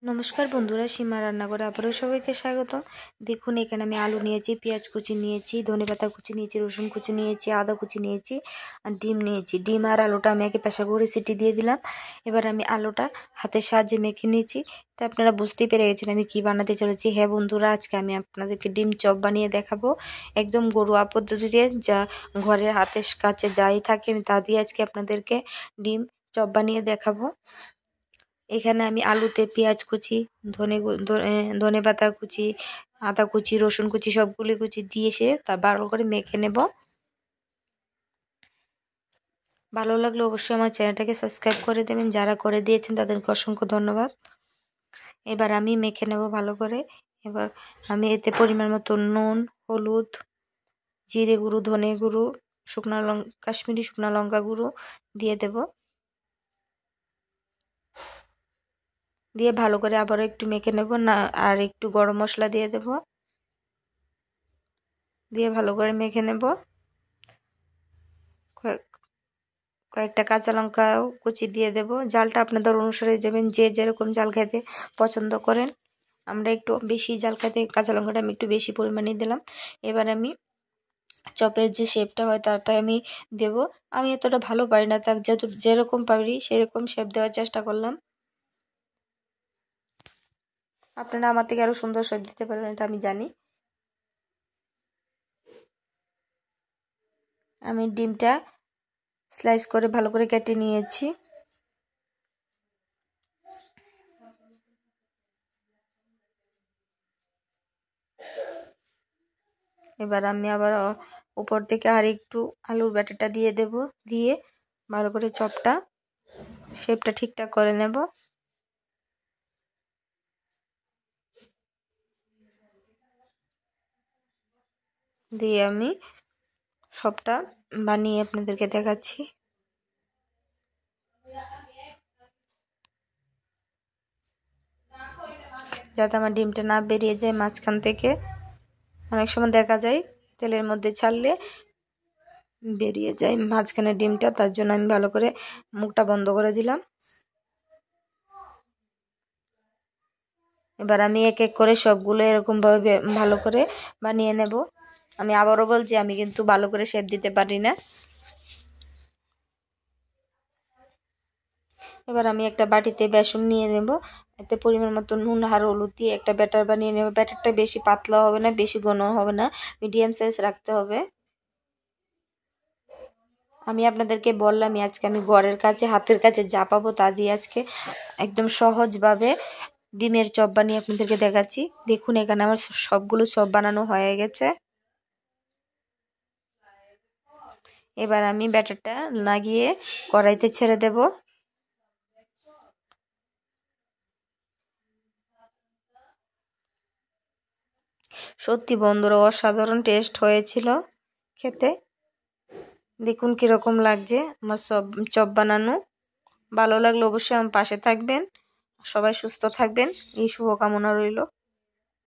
নমস্কার বন্ধুরা, সীমা রান্নাঘরে আবারও সবাইকে স্বাগতম। দেখুন, এখানে আমি আলু নিয়েছি, পেঁয়াজ কুচি নিয়েছি, ধনেপাতা কুচি নিয়েছি, রসুন কুচি নিয়েছি, আদা কুচি নিয়েছি আর ডিম নিয়েছি। ডিম আর আলুটা আমি আগে প্রেসার কুকারে সিটি দিয়ে দিলাম। এবার আমি আলুটা হাতের সাহায্যে মেখে নিয়েছি। তা আপনারা বুঝতেই পেরে গেছেন আমি কি বানাতে চলেছি। হ্যাঁ বন্ধুরা, আজকে আমি আপনাদেরকে ডিম চপ বানিয়ে দেখাবো, একদম ঘরোয়া পদ্ধতিতে, যা ঘরের হাতের কাছে যাই থাকে আমি তা দিয়ে আজকে আপনাদেরকে ডিম চপ বানিয়ে দেখাবো। এখানে আমি আলুতে পেঁয়াজ কুচি, ধনে পাতা কুচি, আদা কুচি, রসুন কুচি সবগুলি কুচি দিয়ে তা ভালো করে মেখে নেব। ভালো লাগলে অবশ্যই আমার চ্যানেলটাকে সাবস্ক্রাইব করে দেবেন, যারা করে দিয়েছেন তাদেরকে অসংখ্য ধন্যবাদ। এবার আমি মেখে নেব ভালো করে। এবার আমি এতে পরিমাণ মতো নুন, হলুদ, জিরে গুঁড়ো, ধনে গুঁড়ো, কাশ্মীরি শুকনো লঙ্কা গুঁড়ো দিয়ে দেব। দিয়ে ভালো করে আবারও একটু মেখে নেব না, আর একটু গরম মশলা দিয়ে দেব। দিয়ে ভালো করে মেখে নেব। কয়েকটা কাঁচা লঙ্কাও কুচি দিয়ে দেব। জালটা আপনাদের অনুসারে দেবেন, যে যেরকম জাল খেতে পছন্দ করেন। আমরা একটু বেশি জাল খেতে কাঁচা লঙ্কাটা আমি একটু বেশি পরিমাণে দিলাম। এবার আমি চপের যে শেপটা হয় তারটা আমি দেব। আমি এতটা ভালো পারি না, তার যেরকম পারি সেরকম শেপ দেওয়ার চেষ্টা করলাম। আপনারা আমার থেকে আরও সুন্দর শেপ দিতে পারবেন, এটা আমি জানি। আমি ডিমটা স্লাইস করে ভালো করে কেটে নিয়েছি। এবার আমি আবার উপর থেকে আর একটু আলুর ব্যাটারটা দিয়ে দেব। দিয়ে ভালো করে চপটা শেপটা ঠিকঠাক করে নেব। দিয়ে আমি সবটা বানিয়ে আপনাদেরকে দেখাচ্ছি। যাতে আমার ডিমটা না বেরিয়ে যায় মাঝখান থেকে। অনেক সময় দেখা যায় তেলের মধ্যে ছাড়লে বেরিয়ে যায় মাঝখানে ডিমটা, তার জন্য আমি ভালো করে মুখটা বন্ধ করে দিলাম। এবার আমি এক এক করে সবগুলো এরকমভাবে ভালো করে বানিয়ে নেব। আমি আবারও বলছি, আমি কিন্তু ভালো করে শেপ দিতে পারি না। এবার আমি একটা বাটিতে বেসন নিয়ে নেব। এতে পরিমাণ মতো নুন আর হলুদ দিয়ে একটা ব্যাটার বানিয়ে নেব। ব্যাটারটা বেশি পাতলা হবে না, বেশি ঘন হবে না, মিডিয়াম সাইজ রাখতে হবে। আমি আপনাদেরকে বললামই, আজকে আমি ঘরের কাছে হাতের কাছে যা পাবো তা দিয়ে আজকে একদম সহজভাবে ডিমের চপ বানিয়ে আপনাদেরকে দেখাচ্ছি। দেখুন, এখানে আমার সবগুলো চপ বানানো হয়ে গেছে। এবার আমি ব্যাটারটা লাগিয়ে কড়াইতে ছেড়ে দেব। সত্যি বন্ধুরা, অসাধারণ টেস্ট হয়েছিল খেতে। দেখুন কীরকম লাগছে আমার চপ বানানো। ভালো লাগলে অবশ্যই আমার পাশে থাকবেন। সবাই সুস্থ থাকবেন, এই শুভকামনা রইল।